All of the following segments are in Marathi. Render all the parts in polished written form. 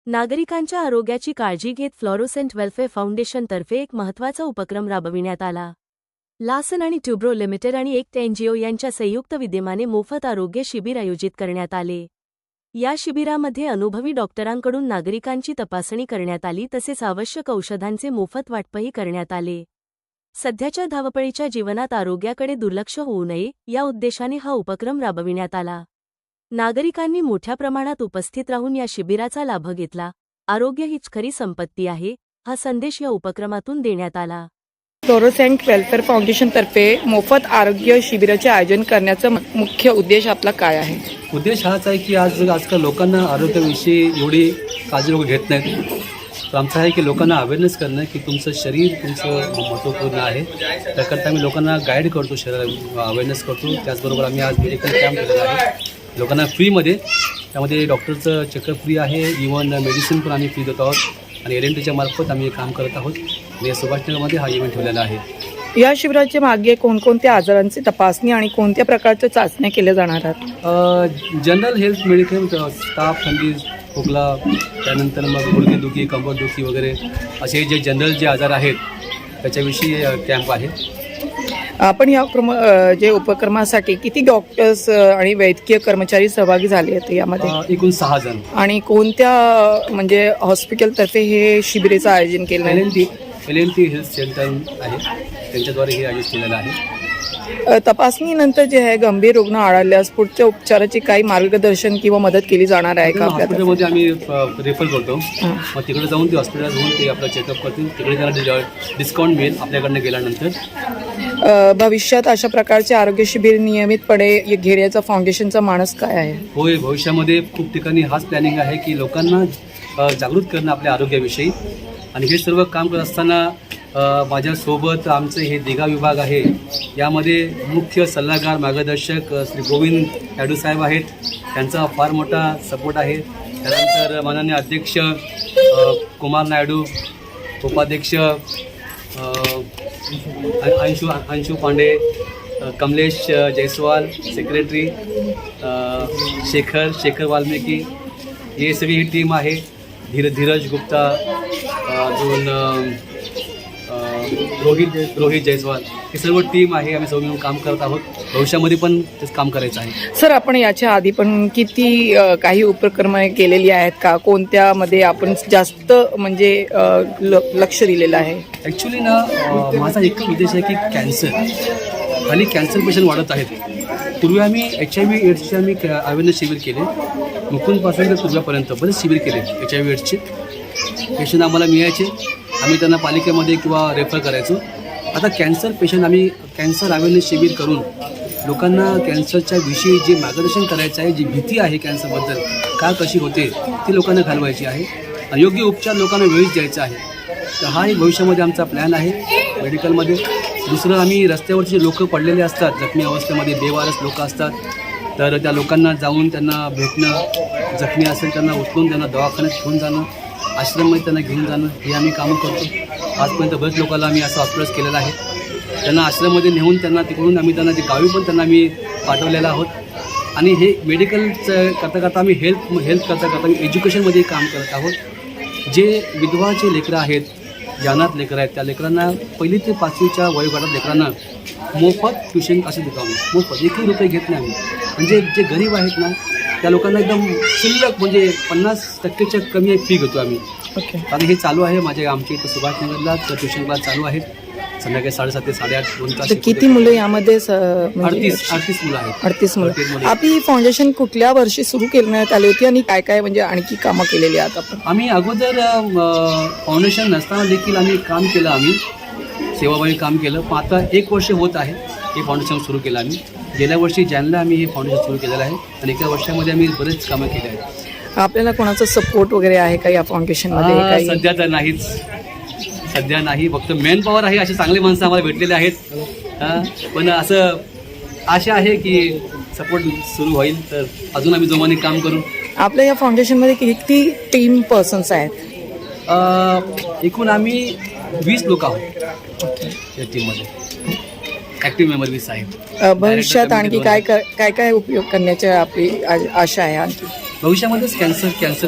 नागरिकांच्या आरोग्याची काळजी घेत फ्लोरोसेंट वेलफेअर फाउंडेशनतर्फे एक महत्त्वाचा उपक्रम राबविण्यात आला. लासन आणि ट्यूब्रो लिमिटेड आणि एक एनजीओ यांच्या संयुक्त विद्यमाने मोफत आरोग्य शिबिर आयोजित करण्यात आले. या शिबिरामध्ये अनुभवी डॉक्टरांकडून नागरिकांची तपासणी करण्यात आली तसेच आवश्यक औषधांचे मोफत वाटपही करण्यात आले. सध्याच्या धावपळीच्या जीवनात आरोग्याकडे दुर्लक्ष होऊ नये या उद्देशाने हा उपक्रम राबविण्यात आला. नागरिकांनी मोठ्या प्रमाणात उपस्थित राहून या शिबिराचा लाभ घेतला. आरोग्य हीच खरी संपत्ती आहे, हा संदेश या उपक्रमातून देण्यात आला. फ्लोरोसेंट वेलफेअर फाउंडेशनतर्फे मोफत आरोग्य शिबिराचे आयोजन करण्याचा मुख्य उद्देश आपला काय आहे? उद्देश हाच आहे की आजकाल लोकांना आरोग्याविषयी एवढी काळजी लोक घेत नाहीत. तर आमचं आहे की लोकांना अवेअरनेस करणं की तुमचं शरीर तुमचं महत्त्वपूर्ण आहे. त्याकरता आम्ही लोकांना गाईड करतो, शरीर अवेअरनेस करतो. त्याचबरोबर आम्ही आज मेडिकल कॅम्प केलेला आहे लोकांना फ्रीमध्ये. त्यामध्ये डॉक्टरचं चेकअप फ्री आहे, इव्हन मेडिसिन पण आम्ही फ्री देत आहोत आणि LNTच्या मार्फत आम्ही काम करत आहोत. आणि या सुभाषनगरमध्ये हा इव्हेंट ठेवलेला आहे. या शिबिराच्या मागे कोणकोणत्या आजारांची तपासणी आणि कोणत्या प्रकारच्या चाचण्या केल्या जाणार आहेत? जनरल हेल्थ मेडिकल, ताप, थंडी, खोकला, त्यानंतर मग गुडघेदुखी, कंबरदुखी वगैरे असे जे जनरल जे आजार आहेत त्याच्याविषयी कॅम्प आहे. आपण या जे उपक्रमासाठी किती डॉक्टर्स आणि वैद्यकीय कर्मचारी सहभागी झाले आहेत यामध्ये? एकूण 6 जण. आणि कोणत्या म्हणजे हॉस्पिटलतर्फे हे शिबिराचं आयोजन केलं आहे? LNT हेल्थ सेंटर आहे, त्यांच्याद्वारे हे आयोजित केलेलं आहे. तपासणीनंतर जे आहे गंभीर रुग्ण आढळल्यास पुढच्या उपचाराची काही मार्गदर्शन किंवा मदत केली जाणार आहे का? हॉस्पिटलमध्ये आम्ही रेफर करतो, मग तिकडे जाऊन ते हॉस्पिटलला जाऊन ते आपलं चेकअप करतील. तिकडे त्यांना डिस्काउंट मिळेल आपल्याकडनं गेल्यानंतर. भविष्यात अशा प्रकारचे आरोग्य शिबिर नियमितपणे घेण्याचा फाउंडेशनचा मानस काय आहे? होय, भविष्यामध्ये खूप ठिकाणी हाच प्लॅनिंग आहे की लोकांना जागृत करणं आपल्या आरोग्याविषयी. आणि हे सर्व काम करत असताना माझ्यासोबत आमचे हे दिघा विभाग आहे, यामध्ये मुख्य सल्लागार मार्गदर्शक श्री गोविंद याडू साहेब आहेत. त्यांचा फार मोठा सपोर्ट आहे. त्यानंतर माननीय अध्यक्ष कुमार नायडू, उपाध्यक्ष अंशू पांडे, कमलेश जयस्वाल, सेक्रेटरी शेखर वाल्मिकी, हे सगळी ही टीम आहे. धीरज गुप्ता, अजून रोहित जयस्वाल, हे सर्व टीम आहे. आम्ही सर्व मिळून काम करत आहोत. भविष्यामध्ये पण तेच काम करायचं आहे. सर, आपण याच्या आधी पण किती काही उपक्रम केलेली आहेत का? कोणत्यामध्ये आपण जास्त म्हणजे लक्ष दिलेलं आहे? ॲक्च्युली ना माझा एकच उद्देश आहे की खाली कॅन्सर पेशंट वाढत आहेत. पूर्वी आम्ही HIV एड्सचे आम्ही अवेअरनेस शिबिर केले, मुकुंदपासून ते तुर्व्यापर्यंत बरेच शिबिर केले. HIV एड्सचे पेशंट आम्हाला मिळायचे, आम्ही त्यांना पालिकेमध्ये किंवा रेफर करायचो. आता कॅन्सर पेशंट आम्ही कॅन्सर अवेअरनेस शिबिर करून लोकांना कॅन्सरच्या विषयी जे मार्गदर्शन करायचं आहे, जी भीती आहे कॅन्सरबद्दल का कशी होते ती लोकांना घालवायची आहे आणि योग्य उपचार लोकांना वेळीच द्यायचा आहे. तर हा एक भविष्यामध्ये आमचा प्लॅन आहे मेडिकलमध्ये. दुसरं, आम्ही रस्त्यावरचे जे लोक पडलेले असतात, जखमी अवस्थेमध्ये बेवारस लोक असतात, तर त्या लोकांना जाऊन त्यांना भेटणं, जखमी असेल त्यांना उचलून त्यांना दवाखान्यात घेऊन जाणं, आश्रममध्ये त्यांना घेऊन जाणं, हे आम्ही कामं करतो. आजपर्यंत बरेच लोकांना आम्ही असं हॉस्पिटल्स केलेलं आहे. त्यांना आश्रममध्ये नेऊन त्यांना तिकडून आम्ही त्यांना ते गावी पण त्यांना आम्ही पाठवलेलं आहोत. आणि हे मेडिकलचं करता आम्ही हेल्थ करता आम्ही एज्युकेशनमध्ये काम करत आहोत. जे विधवाचे लेकरं आहेत, ज्ञानात लेकरं आहेत, त्या लेकरांना 1ली ते 5वीच्या वयोगटात लेकरांना मोफत ट्युशन असं देतो आम्ही. मोफत 1 रुपये घेत नाही आम्ही. म्हणजे जे गरीब आहेत ना त्या लोकांना एकदम शिल्लक म्हणजे 50% कमी फी घेतो आम्ही. ओके. आता हे चालू आहे आमच्या इथं सुभाषनगरला ट्युशन क्लास चालू आहेत. संध्याकाळी 7:30 ते 8:30 2 तास. किती मुलं यामध्ये? 38 मुलं आहेत. 38 मुलं. आपली फाउंडेशन कुठल्या वर्षी सुरू करण्यात आली होती आणि काय काय म्हणजे आणखी कामं केलेली आहेत आपण? आम्ही अगोदर फाउंडेशन नसताना देखील आम्ही काम केलं, आम्ही सेवाभावी काम केलं. पण आता 1 वर्ष होत आहे हे फाउंडेशन सुरू केलं आम्ही. गेल्या वर्षी जानेवारीला आम्ही हे फाउंडेशन सुरू केलेलं आहे आणि एका वर्षामध्ये आम्ही बरेच कामं केले आहेत. आपल्याला कोणाचा सपोर्ट वगैरे आहे का या फाउंडेशनमध्ये? सध्या तर नाहीच, सध्या नाही. फक्त मेन पॉवर आहे, असे चांगले माणसं आम्हाला भेटलेले आहेत. पण असं आशा आहे की सपोर्ट सुरू होईल तर अजून आम्ही जोमाने काम करू. आपल्या या फाउंडेशनमध्ये किती टीम पर्सन्स आहेत? एकूण आम्ही 20 लोक आहोत या टीममध्ये. ॲक्टिव्ह मेंबर 20 आहेत. भविष्यात आणखी काय काय उपयोग करण्याची आपली आशा आहे आणखी? भविष्यामध्येच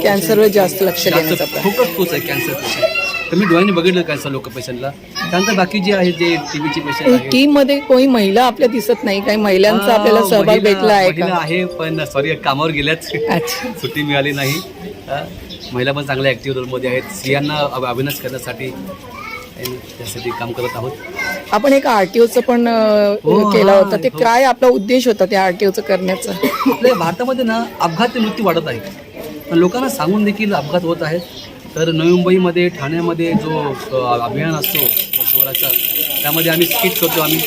कॅन्सरवर जास्त लक्ष देण्याचा प्रयत्न. फोकस तोच आहे कॅन्सर पेशंट. तर मी डोळ्याने बघितलं कॅन्सर लोक पेशंटला. त्यानंतर बाकी जे आहेत जे टीबीचे पेशंट आहेत टीम मध्ये कोणी महिला आपल्या दिसत नाही, काही महिलांचा आपल्याला सहभाग भेटला आहे महिला का? आहे पण सॉरी कामावर गेल्याच, अच्छा. सुट्टी मिळाली नाही. महिला पण चांगल्या ॲक्टिव्ह रोलमध्ये आहेत. स्त्रियांना अवेअरनेस करण्यासाठी त्यासाठी काम करत आहोत. आपण एक आरटीओचं पण हो, केला हा, होता. ते हो. काय आपला उद्देश होता त्या आरटीओचं करण्याचा? आपल्या भारतामध्ये ना अपघात मृत्यू वाढत आहे, पण लोकांना सांगून देखील अपघात होत आहेत. तर नवी मुंबईमध्ये, ठाण्यामध्ये जो अभियान असतो वर्षभराचा, त्यामध्ये आम्ही स्किट करतो. आम्ही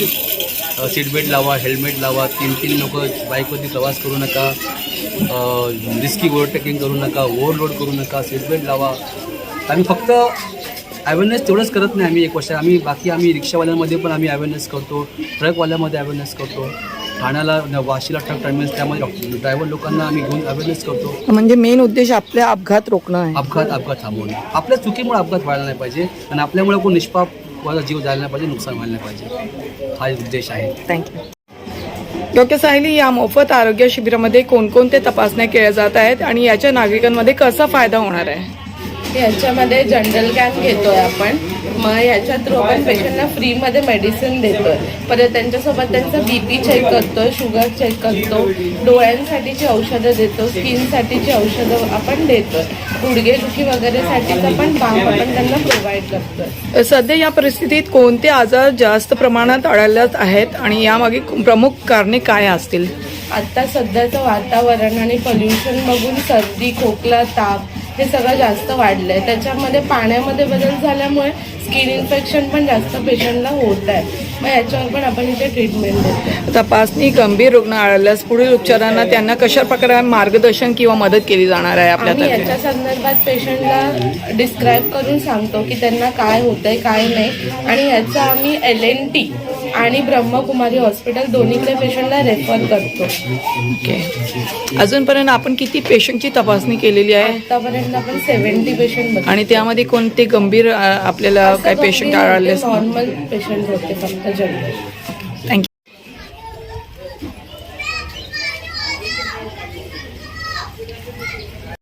सीट बेल्ट लावा, हेल्मेट लावा, 3 लोक बाईकवरती प्रवास करू नका, रिस्की ओव्हरटेकिंग करू नका, ओव्हरलोड करू नका, सीट बेल्ट लावा. आम्ही फक्त अवेअरनेस तेवढंच करत नाही. आम्ही 1 वर्ष आम्ही रिक्षावाल्यांमध्ये पण आम्ही अवेअरनेस करतो, ट्रकवाल्यामध्ये अवेअरनेस करतो, ठाण्याला वाशीला ट्रक टर्मिनल्स त्यामध्ये ड्रायव्हर लोकांना आम्ही घेऊन अवेअरनेस करतो. म्हणजे मेन उद्देश आपल्या अपघात रोखणं आहे. अपघात थांबवणे. आपल्या चुकीमुळे अपघात व्हायला नाही पाहिजे आणि आपल्यामुळे कोण निष्पाप कोणाचा जीव जायला नाही पाहिजे, नुकसान व्हायला नाही पाहिजे. हा उद्देश आहे. थँक्यू. डॉक्टर सायली, या मोफत आरोग्य शिबिरामध्ये कोणकोणत्या तपासण्या केल्या जात आहेत आणि याच्या नागरिकांमध्ये कसा फायदा होणार आहे? ह्याच्यामध्ये जनरल कॅम्प घेतोय आपण. मग ह्याच्या थ्रू आपण पेशंटना फ्रीमध्ये मेडिसिन देतोय. परत त्यांच्यासोबत त्यांचा BP चेक करतोय, शुगर चेक करतो, डोळ्यांसाठीची औषधं देतो, स्किनसाठीची औषधं आपण देतोय, गुडघेदुखी वगैरेसाठीचा पण बाम आपण त्यांना प्रोव्हाइड करतोय. सध्या या परिस्थितीत कोणते आजार जास्त प्रमाणात आढळत आहेत आणि यामागे प्रमुख कारणे काय असतील? आता सध्याचं वातावरण आणि पोल्युशन बघून सर्दी, खोकला, ताप हे सगळं जास्त वाढलं आहे. त्याच्यामध्ये पाण्यामध्ये बदल झाल्यामुळे स्किन इन्फेक्शन पण जास्त पेशंटला होत आहे. मग याच्यावर पण आपण इथे ट्रीटमेंट देतो. तपासणी गंभीर रुग्ण आढळल्यास पुढील उपचारांना त्यांना कशा प्रकारे मार्गदर्शन किंवा मदत केली जाणार आहे आम्ही आपल्या याच्या संदर्भात पेशंटला डिस्क्राईब करून सांगतो की त्यांना काय होतंय काय नाही. आणि याचा आम्ही LNT आणि ब्रह्मकुमारी हॉस्पिटल दोन्हीकडे पेशंटला रेफर करतो. ओके. अजूनपर्यंत आपण किती पेशंटची तपासणी केलेली आहे आतापर्यंत आपण 70 पेशंट आणि त्यामध्ये कोणते गंभीर आपल्याला काय पेशंट आढळले? नॉर्मल पेशंट होते फक्त जनरल.